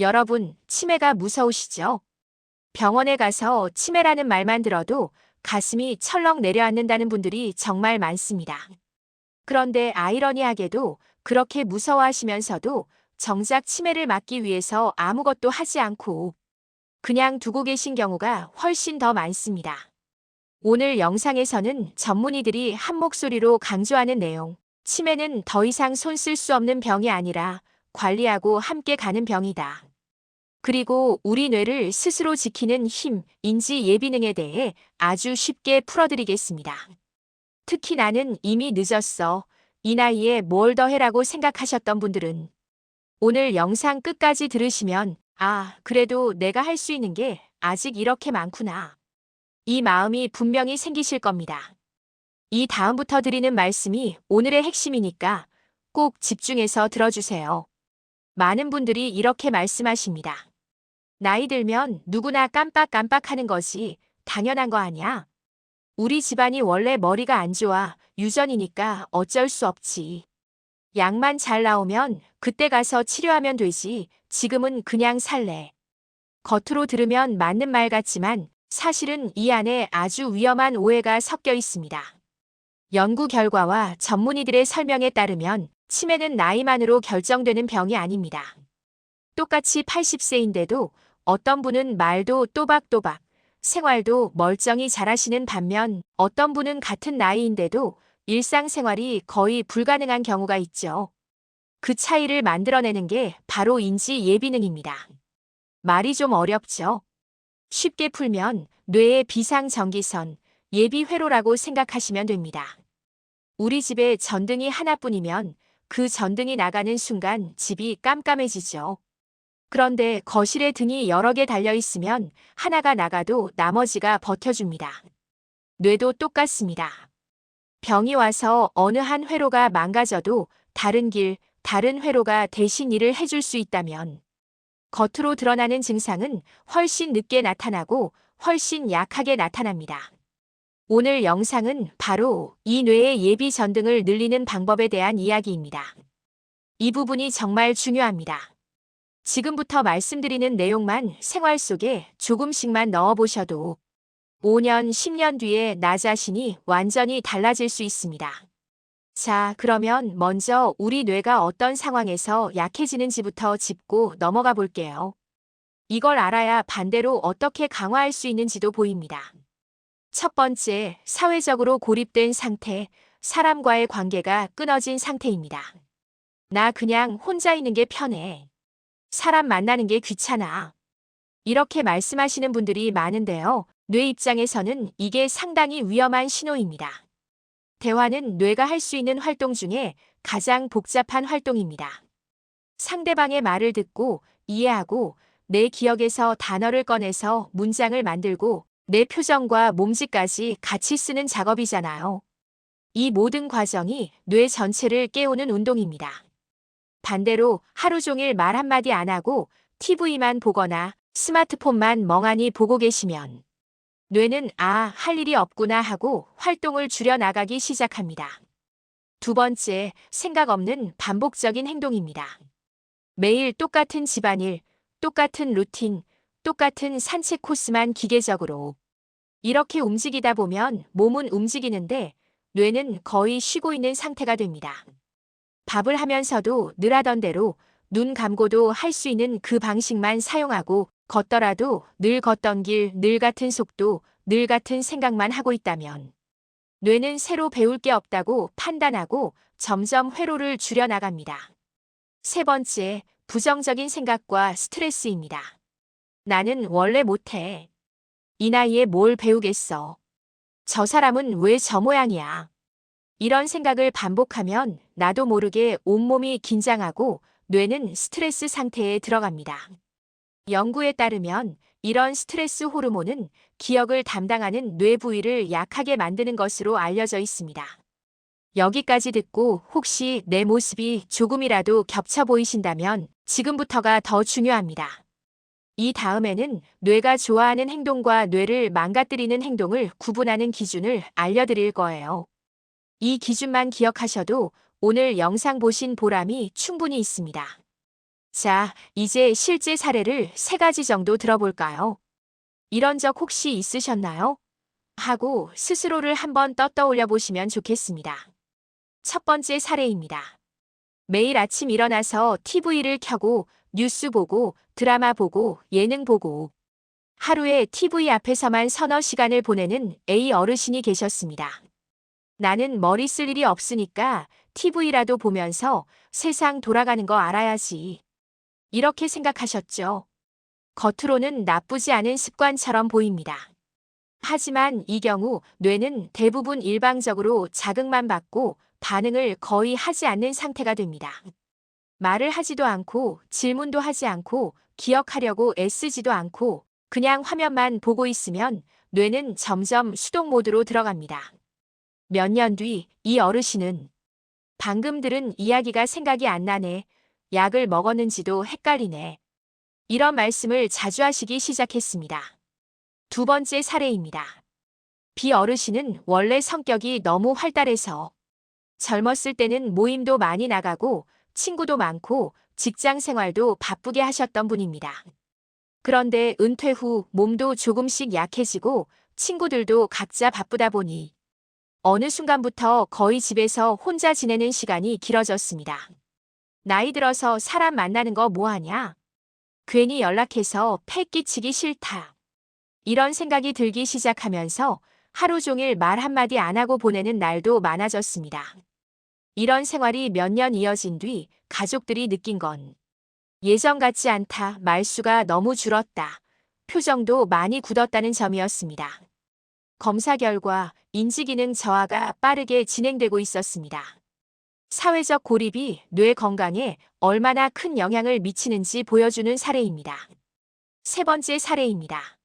여러분, 치매가 무서우시죠? 병원에 가서 치매라는 말만 들어도 가슴이 철렁 내려앉는다는 분들이 정말 많습니다. 그런데 아이러니하게도 그렇게 무서워하시면서도 정작 치매를 막기 위해서 아무것도 하지 않고 그냥 두고 계신 경우가 훨씬 더 많습니다. 오늘 영상에서는 전문의들이 한 목소리로 강조하는 내용, 치매는 더 이상 손 쓸 수 없는 병이 아니라 관리하고 함께 가는 병이다. 그리고 우리 뇌를 스스로 지키는 힘, 인지 예비능에 대해 아주 쉽게 풀어드리겠습니다. 특히 나는 이미 늦었어. 이 나이에 뭘 더 해라고 생각하셨던 분들은 오늘 영상 끝까지 들으시면 그래도 내가 할 수 있는 게 아직 이렇게 많구나. 이 마음이 분명히 생기실 겁니다. 이 다음부터 드리는 말씀이 오늘의 핵심이니까 꼭 집중해서 들어주세요. 많은 분들이 이렇게 말씀하십니다. 나이 들면 누구나 깜빡깜빡하는 것이 당연한 거 아니야? 우리 집안이 원래 머리가 안 좋아 유전이니까 어쩔 수 없지. 약만 잘 나오면 그때 가서 치료하면 되지. 지금은 그냥 살래. 겉으로 들으면 맞는 말 같지만 사실은 이 안에 아주 위험한 오해가 섞여 있습니다. 연구 결과와 전문의들의 설명에 따르면 치매는 나이만으로 결정되는 병이 아닙니다. 똑같이 80세인데도 어떤 분은 말도 또박또박, 생활도 멀쩡히 잘하시는 반면 어떤 분은 같은 나이인데도 일상생활이 거의 불가능한 경우가 있죠. 그 차이를 만들어내는 게 바로 인지 예비능입니다. 말이 좀 어렵죠? 쉽게 풀면 뇌의 비상전기선, 예비회로라고 생각하시면 됩니다. 우리 집에 전등이 하나뿐이면 그 전등이 나가는 순간 집이 깜깜해지죠. 그런데 거실에 등이 여러 개 달려 있으면 하나가 나가도 나머지가 버텨줍니다. 뇌도 똑같습니다. 병이 와서 어느 한 회로가 망가져도 다른 길, 다른 회로가 대신 일을 해줄 수 있다면 겉으로 드러나는 증상은 훨씬 늦게 나타나고 훨씬 약하게 나타납니다. 오늘 영상은 바로 이 뇌의 예비 전등을 늘리는 방법에 대한 이야기입니다. 이 부분이 정말 중요합니다. 지금부터 말씀드리는 내용만 생활 속에 조금씩만 넣어보셔도 5년, 10년 뒤에 나 자신이 완전히 달라질 수 있습니다. 자, 그러면 먼저 우리 뇌가 어떤 상황에서 약해지는지부터 짚고 넘어가 볼게요. 이걸 알아야 반대로 어떻게 강화할 수 있는지도 보입니다. 첫 번째, 사회적으로 고립된 상태, 사람과의 관계가 끊어진 상태입니다. 나 그냥 혼자 있는 게 편해. 사람 만나는 게 귀찮아. 이렇게 말씀하시는 분들이 많은데요. 뇌 입장에서는 이게 상당히 위험한 신호입니다. 대화는 뇌가 할 수 있는 활동 중에 가장 복잡한 활동입니다. 상대방의 말을 듣고 이해하고 내 기억에서 단어를 꺼내서 문장을 만들고 내 표정과 몸짓까지 같이 쓰는 작업이잖아요. 이 모든 과정이 뇌 전체를 깨우는 운동입니다. 반대로 하루 종일 말 한마디 안 하고 TV만 보거나 스마트폰만 멍하니 보고 계시면 뇌는 할 일이 없구나 하고 활동을 줄여나가기 시작합니다. 두 번째, 생각 없는 반복적인 행동입니다. 매일 똑같은 집안일, 똑같은 루틴, 똑같은 산책 코스만 기계적으로 이렇게 움직이다 보면 몸은 움직이는데 뇌는 거의 쉬고 있는 상태가 됩니다. 밥을 하면서도 늘 하던 대로 눈 감고도 할 수 있는 그 방식만 사용하고 걷더라도 늘 걷던 길, 늘 같은 속도, 늘 같은 생각만 하고 있다면 뇌는 새로 배울 게 없다고 판단하고 점점 회로를 줄여나갑니다. 세 번째, 부정적인 생각과 스트레스입니다. 나는 원래 못해. 이 나이에 뭘 배우겠어. 저 사람은 왜 저 모양이야. 이런 생각을 반복하면 나도 모르게 온몸이 긴장하고 뇌는 스트레스 상태에 들어갑니다. 연구에 따르면 이런 스트레스 호르몬은 기억을 담당하는 뇌 부위를 약하게 만드는 것으로 알려져 있습니다. 여기까지 듣고 혹시 내 모습이 조금이라도 겹쳐 보이신다면 지금부터가 더 중요합니다. 이 다음에는 뇌가 좋아하는 행동과 뇌를 망가뜨리는 행동을 구분하는 기준을 알려드릴 거예요. 이 기준만 기억하셔도 오늘 영상 보신 보람이 충분히 있습니다. 자, 이제 실제 사례를 3가지 정도 들어볼까요? 이런 적 혹시 있으셨나요? 하고 스스로를 한번 떠올려 보시면 좋겠습니다. 첫 번째 사례입니다. 매일 아침 일어나서 TV를 켜고 뉴스 보고 드라마 보고 예능 보고 하루에 TV 앞에서만 서너 시간을 보내는 A 어르신이 계셨습니다. 나는 머리 쓸 일이 없으니까 TV라도 보면서 세상 돌아가는 거 알아야지. 이렇게 생각하셨죠. 겉으로는 나쁘지 않은 습관처럼 보입니다. 하지만 이 경우 뇌는 대부분 일방적으로 자극만 받고 반응을 거의 하지 않는 상태가 됩니다. 말을 하지도 않고 질문도 하지 않고 기억하려고 애쓰지도 않고 그냥 화면만 보고 있으면 뇌는 점점 수동 모드로 들어갑니다. 몇 년 뒤 이 어르신은 방금 들은 이야기가 생각이 안 나네. 약을 먹었는지도 헷갈리네. 이런 말씀을 자주 하시기 시작했습니다. 두 번째 사례입니다. B 어르신은 원래 성격이 너무 활달해서 젊었을 때는 모임도 많이 나가고 친구도 많고 직장 생활도 바쁘게 하셨던 분입니다. 그런데 은퇴 후 몸도 조금씩 약해지고 친구들도 각자 바쁘다 보니 어느 순간부터 거의 집에서 혼자 지내는 시간이 길어졌습니다. 나이 들어서 사람 만나는 거 뭐하냐? 괜히 연락해서 패 끼치기 싫다. 이런 생각이 들기 시작하면서 하루 종일 말 한마디 안 하고 보내는 날도 많아졌습니다. 이런 생활이 몇 년 이어진 뒤 가족들이 느낀 건 예전 같지 않다, 말수가 너무 줄었다, 표정도 많이 굳었다는 점이었습니다. 검사 결과 인지기능 저하가 빠르게 진행되고 있었습니다. 사회적 고립이 뇌 건강에 얼마나 큰 영향을 미치는지 보여주는 사례입니다. 세 번째 사례입니다.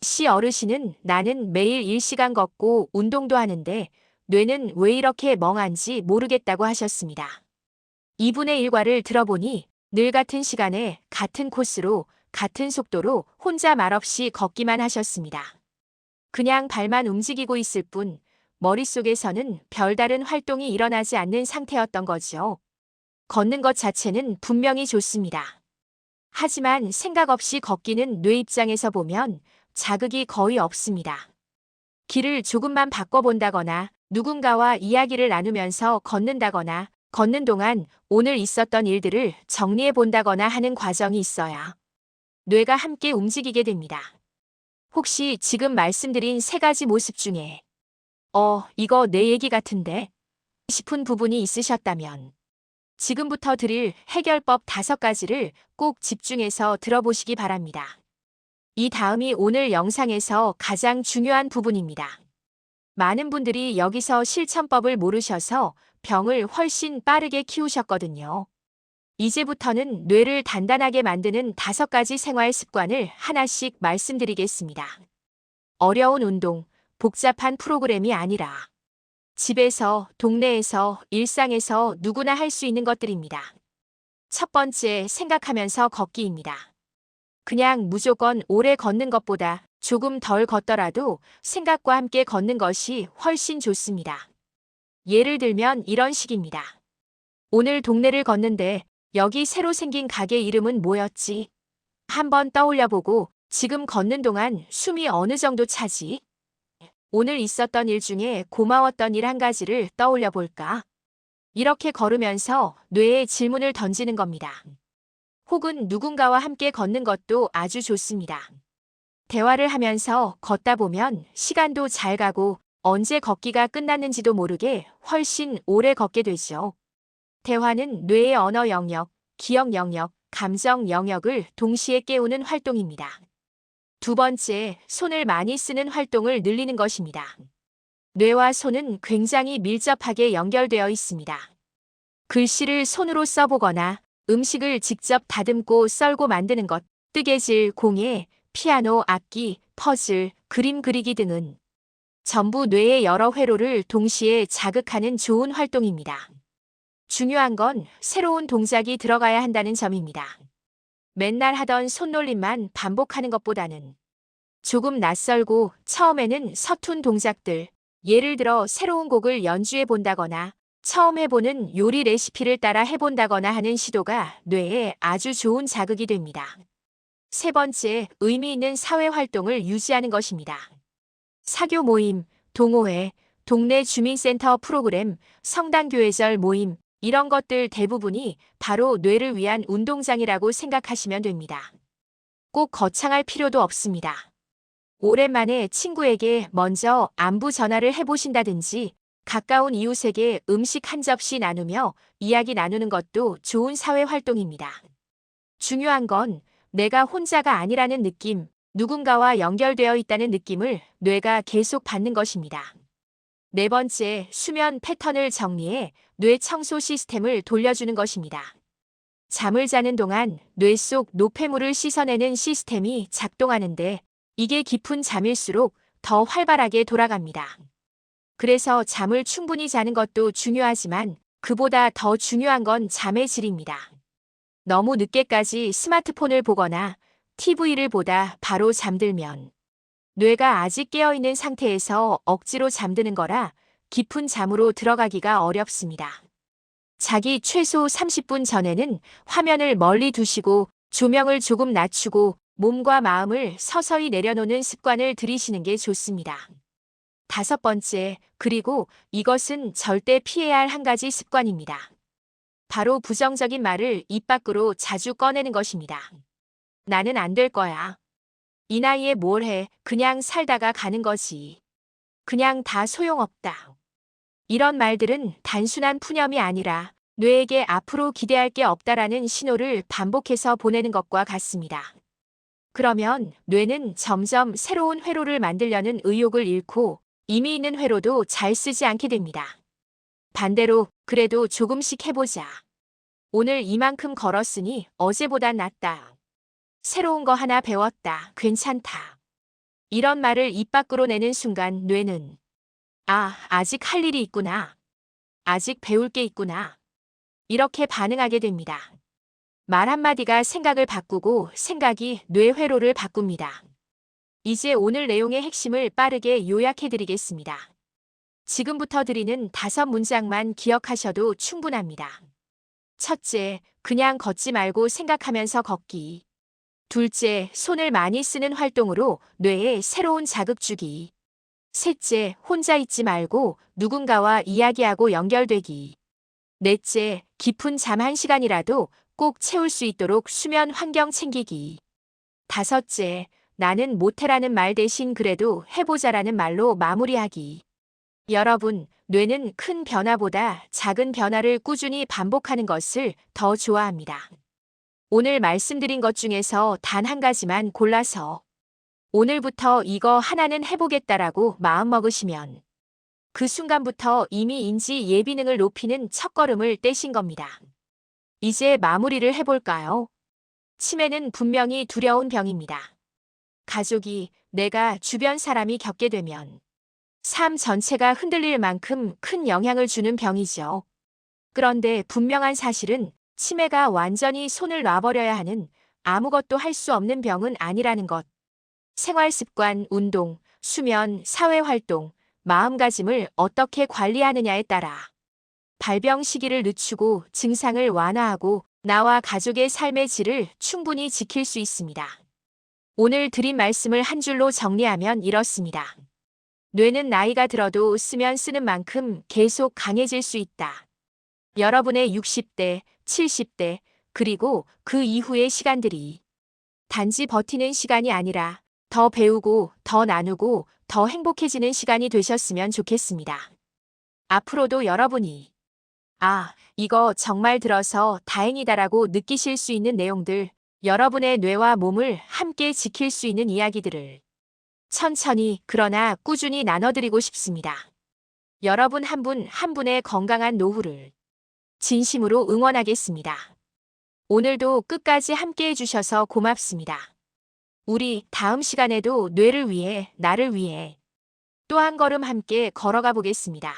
C 어르신은 나는 매일 1시간 걷고 운동도 하는데 뇌는 왜 이렇게 멍한지 모르겠다고 하셨습니다. 이분의 일과를 들어보니 늘 같은 시간에 같은 코스로 같은 속도로 혼자 말없이 걷기만 하셨습니다. 그냥 발만 움직이고 있을 뿐 머릿속에서는 별다른 활동이 일어나지 않는 상태였던 거죠. 걷는 것 자체는 분명히 좋습니다. 하지만 생각 없이 걷기는 뇌 입장에서 보면 자극이 거의 없습니다. 길을 조금만 바꿔본다거나 누군가와 이야기를 나누면서 걷는다거나 걷는 동안 오늘 있었던 일들을 정리해 본다거나 하는 과정이 있어야 뇌가 함께 움직이게 됩니다. 혹시 지금 말씀드린 3가지 모습 중에 이거 내 얘기 같은데 싶은 부분이 있으셨다면 지금부터 드릴 해결법 5가지를 꼭 집중해서 들어보시기 바랍니다. 이 다음이 오늘 영상에서 가장 중요한 부분입니다. 많은 분들이 여기서 실천법을 모르셔서 병을 훨씬 빠르게 키우셨거든요. 이제부터는 뇌를 단단하게 만드는 5가지 생활 습관을 하나씩 말씀드리겠습니다. 어려운 운동, 복잡한 프로그램이 아니라 집에서, 동네에서, 일상에서 누구나 할 수 있는 것들입니다. 첫 번째, 생각하면서 걷기입니다. 그냥 무조건 오래 걷는 것보다 조금 덜 걷더라도 생각과 함께 걷는 것이 훨씬 좋습니다. 예를 들면 이런 식입니다. 오늘 동네를 걷는데 여기 새로 생긴 가게 이름은 뭐였지? 한번 떠올려보고 지금 걷는 동안 숨이 어느 정도 차지? 오늘 있었던 일 중에 고마웠던 일 한 가지를 떠올려 볼까? 이렇게 걸으면서 뇌에 질문을 던지는 겁니다. 혹은 누군가와 함께 걷는 것도 아주 좋습니다. 대화를 하면서 걷다 보면 시간도 잘 가고 언제 걷기가 끝났는지도 모르게 훨씬 오래 걷게 되죠. 대화는 뇌의 언어 영역, 기억 영역, 감정 영역을 동시에 깨우는 활동입니다. 두 번째, 손을 많이 쓰는 활동을 늘리는 것입니다. 뇌와 손은 굉장히 밀접하게 연결되어 있습니다. 글씨를 손으로 써보거나 음식을 직접 다듬고 썰고 만드는 것, 뜨개질, 공예, 피아노, 악기, 퍼즐, 그림 그리기 등은 전부 뇌의 여러 회로를 동시에 자극하는 좋은 활동입니다. 중요한 건 새로운 동작이 들어가야 한다는 점입니다. 맨날 하던 손놀림만 반복하는 것보다는 조금 낯설고 처음에는 서툰 동작들, 예를 들어 새로운 곡을 연주해 본다거나 처음 해보는 요리 레시피를 따라 해본다거나 하는 시도가 뇌에 아주 좋은 자극이 됩니다. 세 번째, 의미 있는 사회 활동을 유지하는 것입니다. 사교 모임, 동호회, 동네 주민센터 프로그램, 성당교회절 모임, 이런 것들 대부분이 바로 뇌를 위한 운동장이라고 생각하시면 됩니다. 꼭 거창할 필요도 없습니다. 오랜만에 친구에게 먼저 안부 전화를 해보신다든지 가까운 이웃에게 음식 한 접시 나누며 이야기 나누는 것도 좋은 사회 활동입니다. 중요한 건 내가 혼자가 아니라는 느낌, 누군가와 연결되어 있다는 느낌을 뇌가 계속 받는 것입니다. 네 번째, 수면 패턴을 정리해 뇌 청소 시스템을 돌려주는 것입니다. 잠을 자는 동안 뇌 속 노폐물을 씻어내는 시스템이 작동하는데 이게 깊은 잠일수록 더 활발하게 돌아갑니다. 그래서 잠을 충분히 자는 것도 중요하지만 그보다 더 중요한 건 잠의 질입니다. 너무 늦게까지 스마트폰을 보거나 TV를 보다 바로 잠들면 뇌가 아직 깨어있는 상태에서 억지로 잠드는 거라 깊은 잠으로 들어가기가 어렵습니다. 자기 최소 30분 전에는 화면을 멀리 두시고 조명을 조금 낮추고 몸과 마음을 서서히 내려놓는 습관을 들이시는 게 좋습니다. 다섯 번째, 그리고 이것은 절대 피해야 할 한 가지 습관입니다. 바로 부정적인 말을 입 밖으로 자주 꺼내는 것입니다. 나는 안 될 거야. 이 나이에 뭘 해, 그냥 살다가 가는 거지. 그냥 다 소용없다. 이런 말들은 단순한 푸념이 아니라 뇌에게 앞으로 기대할 게 없다라는 신호를 반복해서 보내는 것과 같습니다. 그러면 뇌는 점점 새로운 회로를 만들려는 의욕을 잃고 이미 있는 회로도 잘 쓰지 않게 됩니다. 반대로 그래도 조금씩 해보자. 오늘 이만큼 걸었으니 어제보단 낫다. 새로운 거 하나 배웠다. 괜찮다. 이런 말을 입 밖으로 내는 순간 뇌는 아직 할 일이 있구나. 아직 배울 게 있구나. 이렇게 반응하게 됩니다. 말 한마디가 생각을 바꾸고 생각이 뇌 회로를 바꿉니다. 이제 오늘 내용의 핵심을 빠르게 요약해드리겠습니다. 지금부터 드리는 5문장만 기억하셔도 충분합니다. 첫째, 그냥 걷지 말고 생각하면서 걷기. 둘째, 손을 많이 쓰는 활동으로 뇌에 새로운 자극 주기. 셋째, 혼자 있지 말고 누군가와 이야기하고 연결되기. 넷째, 깊은 잠 1시간이라도 꼭 채울 수 있도록 수면 환경 챙기기. 다섯째, 나는 못해라는 말 대신 그래도 해보자라는 말로 마무리하기. 여러분, 뇌는 큰 변화보다 작은 변화를 꾸준히 반복하는 것을 더 좋아합니다. 오늘 말씀드린 것 중에서 단 한 가지만 골라서 오늘부터 이거 하나는 해보겠다라고 마음먹으시면 그 순간부터 이미 인지 예비능을 높이는 첫걸음을 떼신 겁니다. 이제 마무리를 해볼까요? 치매는 분명히 두려운 병입니다. 가족이, 내가, 주변 사람이 겪게 되면 삶 전체가 흔들릴 만큼 큰 영향을 주는 병이죠. 그런데 분명한 사실은 치매가 완전히 손을 놔버려야 하는 아무것도 할 수 없는 병은 아니라는 것. 생활 습관, 운동, 수면, 사회활동, 마음가짐을 어떻게 관리하느냐에 따라 발병 시기를 늦추고 증상을 완화하고 나와 가족의 삶의 질을 충분히 지킬 수 있습니다. 오늘 드린 말씀을 한 줄로 정리하면 이렇습니다. 뇌는 나이가 들어도 쓰면 쓰는 만큼 계속 강해질 수 있다. 여러분의 60대, 70대, 그리고 그 이후의 시간들이 단지 버티는 시간이 아니라 더 배우고, 더 나누고, 더 행복해지는 시간이 되셨으면 좋겠습니다. 앞으로도 여러분이 이거 정말 들어서 다행이다라고 느끼실 수 있는 내용들, 여러분의 뇌와 몸을 함께 지킬 수 있는 이야기들을 천천히 그러나 꾸준히 나눠드리고 싶습니다. 여러분 한 분 한 분의 건강한 노후를 진심으로 응원하겠습니다. 오늘도 끝까지 함께 해주셔서 고맙습니다. 우리 다음 시간에도 뇌를 위해, 나를 위해 또 한 걸음 함께 걸어가 보겠습니다.